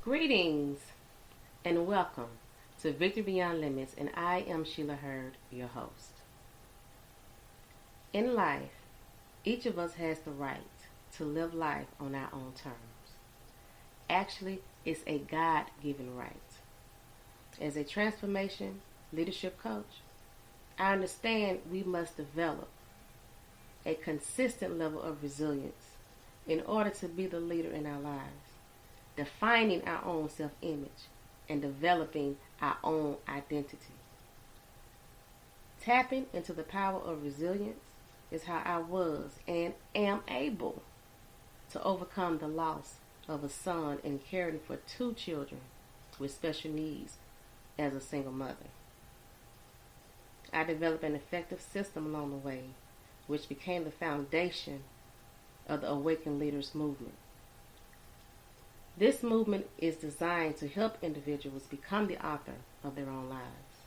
Greetings and welcome to Victory Beyond Limits, and I am Shelia, your host. In life, each of us has the right to live life on our own terms. Actually, it's a God-given right. As a transformation leadership coach, I understand we must develop a consistent level of resilience in order to be the leader in our lives, defining our own self-image and developing our own identity. Tapping into the power of resilience is how I was and am able to overcome the loss of a son and caring for two children with special needs as a single mother. I developed an effective system along the way, which became the foundation of the Awakened Leaders movement. This movement is designed to help individuals become the author of their own lives,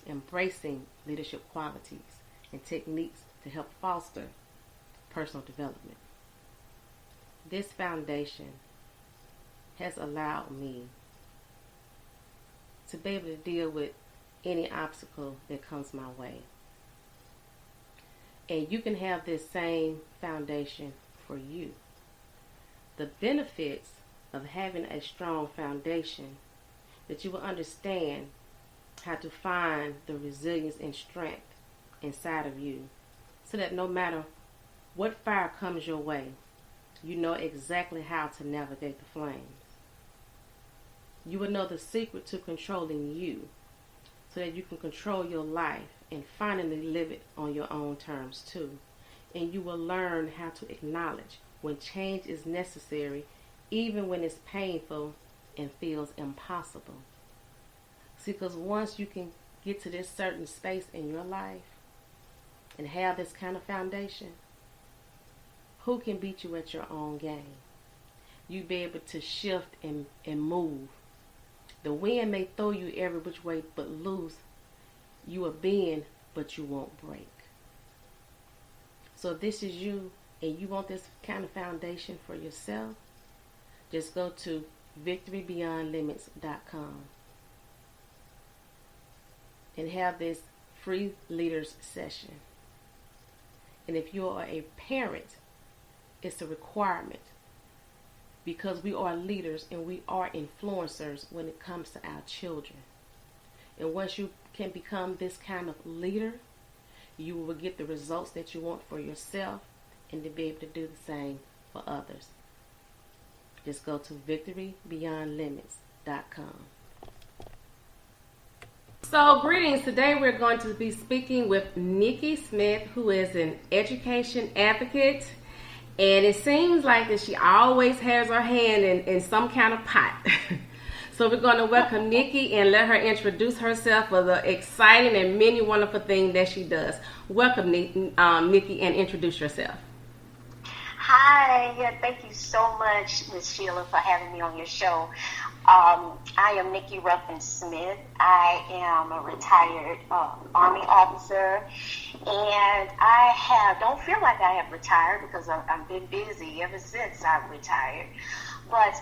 embracing leadership qualities and techniques to help foster personal development. This foundation has allowed me to be able to deal with any obstacle that comes my way. And you can have this same foundation for you. The benefits of having a strong foundation, that you will understand how to find the resilience and strength inside of you, so that no matter what fire comes your way, you know exactly how to navigate the flames. You will know the secret to controlling you, so that you can control your life and finally live it on your own terms too. And you will learn how to acknowledge when change is necessary, even when it's painful and feels impossible. See, because once you can get to this certain space in your life and have this kind of foundation, who can beat you at your own game? You be able to shift and move. The wind may throw you every which way but loose. You will bend, but you won't break. So if this is you and you want this kind of foundation for yourself, just go to victorybeyondlimits.com and have this free leaders session. And if you are a parent, it's a requirement, because we are leaders and we are influencers when it comes to our children. And once you can become this kind of leader, you will get the results that you want for yourself and to be able to do the same for others. Just go to victorybeyondlimits.com. So greetings. Today we're going to be speaking with Nikki Smith, who is an education advocate. And it seems like that she always has her hand in some kind of pot. So we're going to welcome Nikki and let her introduce herself for the exciting and many wonderful things that she does. Welcome, Nikki, and introduce yourself. Hi, thank you so much, Ms. Shelia, for having me on your show. I am Nikki Ruffin Smith. I am a retired Army officer, and don't feel like I have retired because I've been busy ever since I've retired. But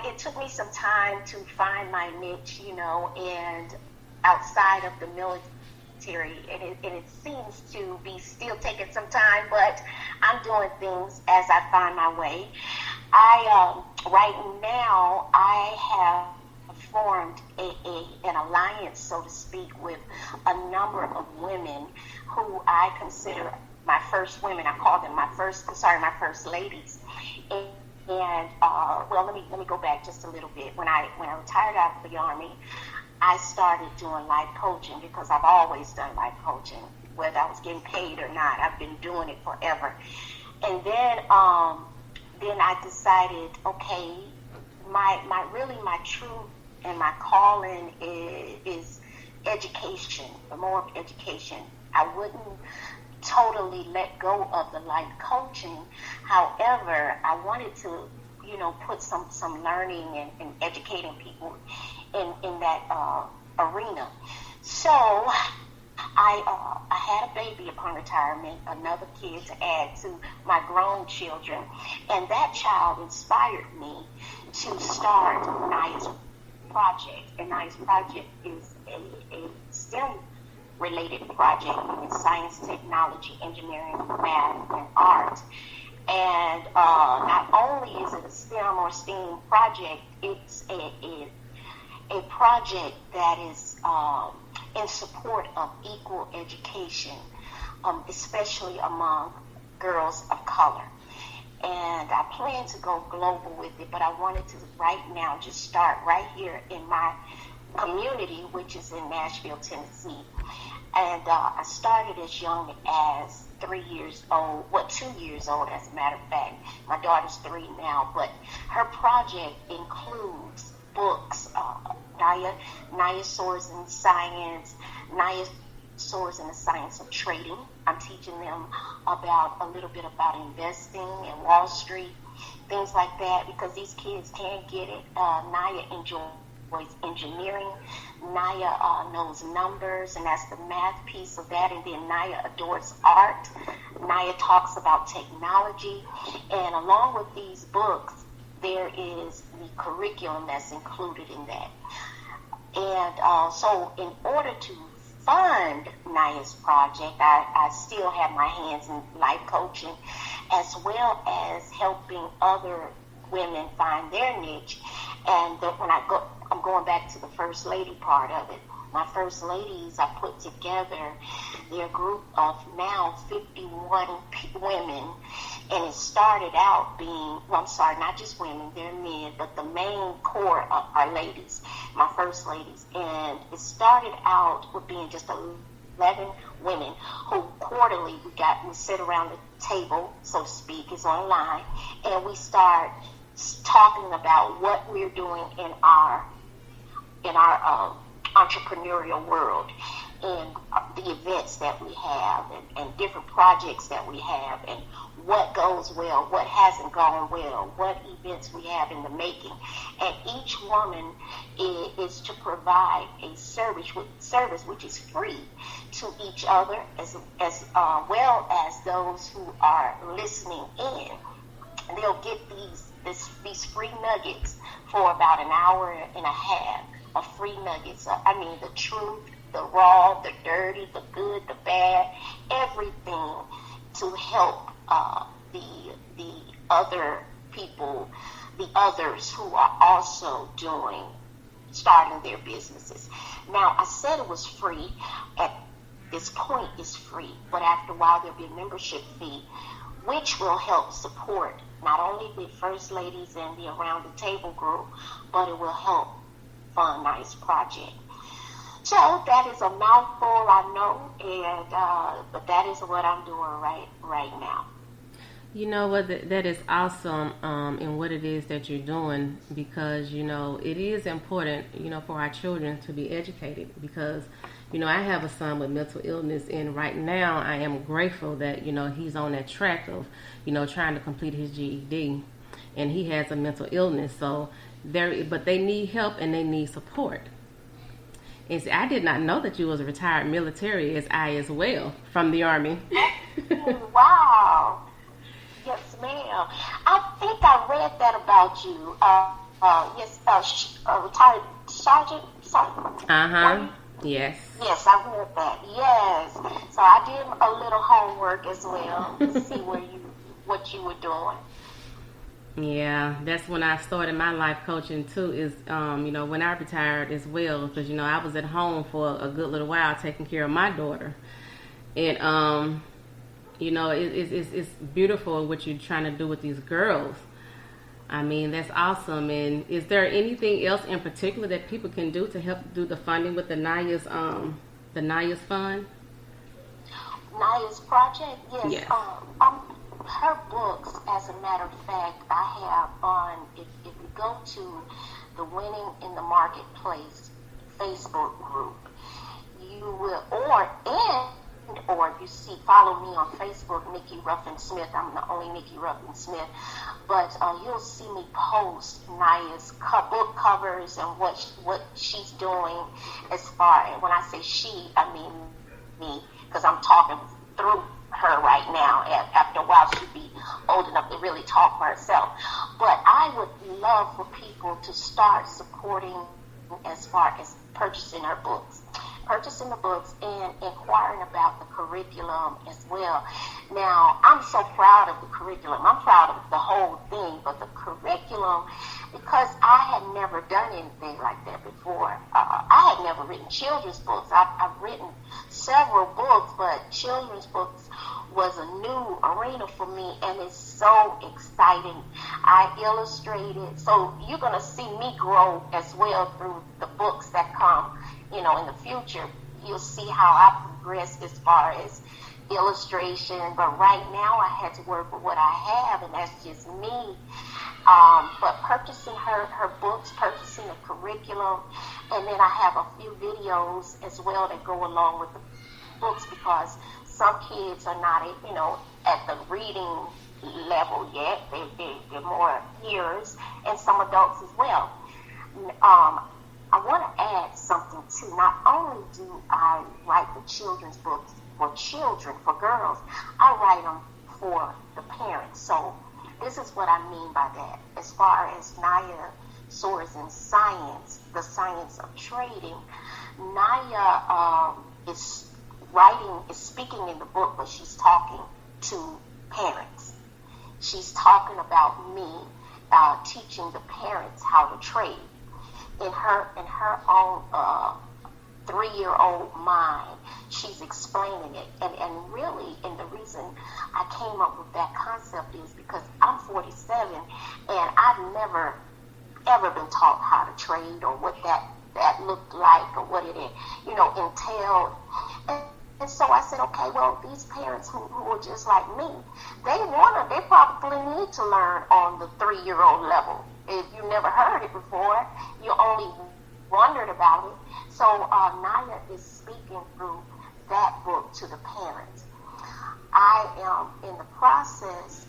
it took me some time to find my niche, and outside of the military, and it seems to be still taking some time, but I'm doing things as I find my way. Right now, I have formed an alliance, so to speak, with a number of women who I consider my first women. I call them my first ladies. And let me go back just a little bit. When I retired out of the Army, I started doing life coaching because I've always done life coaching, whether I was getting paid or not. I've been doing it forever. And then I decided, okay, my truth and my calling is education, more of education. I wouldn't totally let go of the life coaching. However, I wanted to, put some learning and educating people in that arena. So I had a baby upon retirement, another kid to add to my grown children, and that child inspired me to start Naya's project. And Naya's project is a STEM related project in science, technology, engineering, math, and art. And not only is it a STEM or STEAM project, it's a project that is in support of equal education, especially among girls of color. And I plan to go global with it, but I wanted to right now just start right here in my community, which is in Nashville, Tennessee. And I started as young as 3 years old, 2 years old as a matter of fact. My daughter's 3 now, but her project includes books. Naya soars in science. Naya soars in the science of trading. I'm teaching them about a little bit about investing and Wall Street, things like that, because these kids can't get it. Naya enjoys engineering. Naya knows numbers, and that's the math piece of that. And then Naya adores art. Naya talks about technology. And along with these books, there is the curriculum that's included in that. And so in order to fund Naya's project, I still have my hands in life coaching, as well as helping other women find their niche. And when I'm going back to the First Lady part of it. My First Ladies, I put together their group of now 51 women, and it started out being, well, I'm sorry, not just women, they're men, but the main core are ladies, my First Ladies. And it started out with being just 11 women who quarterly we sit around the table, so to speak, is online, and we start talking about what we're doing in our entrepreneurial world, and the events that we have, and different projects that we have, and what goes well, what hasn't gone well, what events we have in the making. And each woman is to provide a service which is free to each other, as well as those who are listening in. They'll get these free nuggets for about an hour and a half of free nuggets. I mean, the truth, the raw, the dirty, the good, the bad, everything to help the other people, the others who are also starting their businesses. Now, I said it was free. At this point, it's free, but after a while, there'll be a membership fee, which will help support not only the First Ladies and the Around the Table group, but it will help fund Naya's project. So that is a mouthful, I know, and but that is what I'm doing right now. You know what? That is awesome in what it is that you're doing, because, you know, it is important, you know, for our children to be educated, because, you know, I have a son with mental illness, and right now I am grateful that, you know, he's on that track of, you know, trying to complete his GED, and he has a mental illness. So but they need help and they need support. And see, I did not know that you was a retired military, as well, from the Army. Wow. Yes, ma'am. I think I read that about you. Yes, retired sergeant. Yes. Yes, I read that. Yes. So I did a little homework as well to see what you were doing. Yeah, that's when I started my life coaching too, is, you know, when I retired as well, because, you know, I was at home for a good little while taking care of my daughter. And, you know, it's beautiful what you're trying to do with these girls. I mean, that's awesome. And is there anything else in particular that people can do to help do the funding with the Naya's fund? Naya's project? Yes. Yes. Her books, as a matter of fact, I have on, if you go to the Winning in the Marketplace Facebook group, you will, or you see, follow me on Facebook, Nikki Ruffin Smith. I'm the only Nikki Ruffin Smith. But you'll see me post Naya's book covers and what she's doing as far, and when I say she, I mean me, because I'm talking through her right now. After a while, she'll be old enough to really talk for herself. But I would love for people to start supporting as far as purchasing her books. Purchasing the books and inquiring about the curriculum as well. Now, I'm so proud of the curriculum. I'm proud of the whole thing, but the curriculum, because I had never done anything like that before. I had never written children's books. I've written several books, but children's books was a new arena for me, and it's so exciting. I illustrated, so you're going to see me grow as well through the books that come, in the future. You'll see how I progress as far as illustration, but right now I had to work with what I have, and that's just me. But purchasing her books, purchasing the curriculum, and then I have a few videos as well that go along with the books, because some kids are not, at the reading level yet. They're more hearers, and some adults as well. I want to add something too. Not only do I write the children's books for children, for girls, I write them for the parents. So this is what I mean by that. As far as Naya soars in science, the science of trading, Naya is speaking in the book, but she's talking to parents. She's talking about me teaching the parents how to trade. In her own 3-year-old mind, she's explaining it. And really, and the reason I came up with that concept is because I'm 47, and I've never, ever been taught how to trade, or what that looked like, or what it, entailed. And so I said, okay, well, these parents who are just like me, they probably need to learn on the 3-year-old level. If you never heard it before, you only wondered about it. So Naya is speaking through that book to the parents. I am in the process.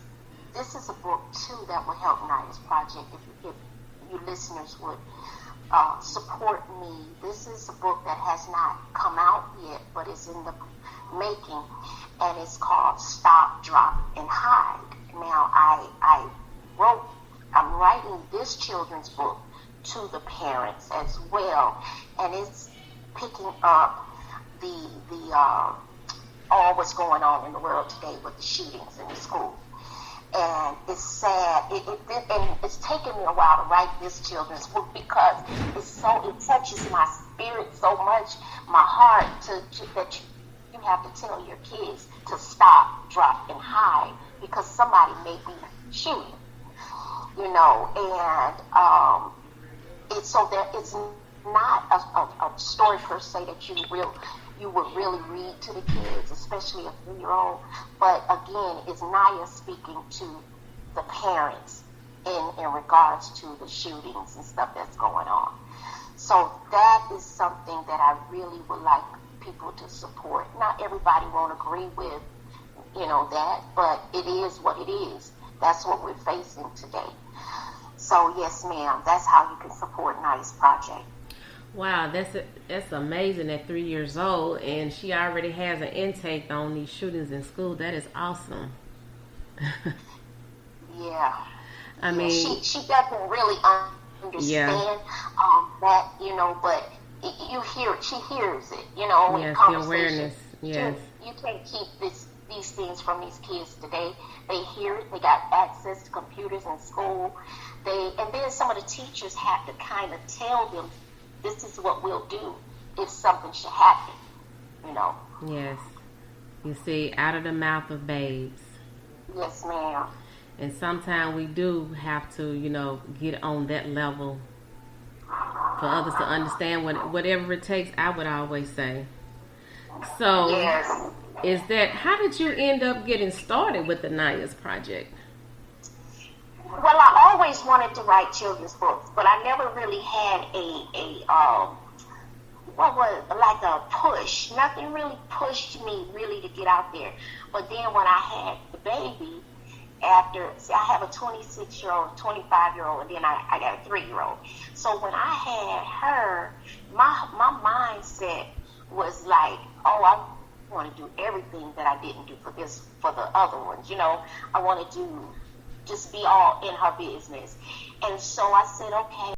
This is a book too that will help Naya's project. If you listeners would support me. This is a book that has not come out yet, but it's in the making, and it's called Stop, Drop, and Hide. Now, I'm writing this children's book to the parents as well, and it's picking up the all what's going on in the world today with the shootings in the schools. And it's sad. And it's taken me a while to write this children's book, because it touches my spirit so much, my heart, that you have to tell your kids to stop, drop, and hide, because somebody may be shooting, and it's so that it's not a story per se that you would really read to the kids, especially a 3-year-old. But again, it's Naya speaking to the parents in regards to the shootings and stuff that's going on. So that is something that I really would like people to support. Not everybody won't agree with, that, but it is what it is. That's what we're facing today. So yes, ma'am, that's how you can support Naya's project. Wow, that's amazing at 3 years old, and she already has an intake on these shootings in school. That is awesome. Yeah. I mean, she doesn't really understand that, but she hears it, yes, the awareness. Yes. You can't keep these things from these kids today. They hear it. They got access to computers in school. And then some of the teachers have to kind of tell them, this is what we'll do if something should happen, Yes. You see, out of the mouth of babes. Yes, ma'am. And sometimes we do have to, get on that level for others to understand whatever it takes, I would always say. So, yes. How did you end up getting started with the Naya's project? Well, I always wanted to write children's books, but I never really had a push. Nothing really pushed me really to get out there. But then when I had the baby, I have a 26-year-old, 25-year-old, and then I got a 3-year-old. So when I had her, my mindset was like, want to do everything that I didn't do for the other ones. I wanted to just be all in her business. And so I said, okay,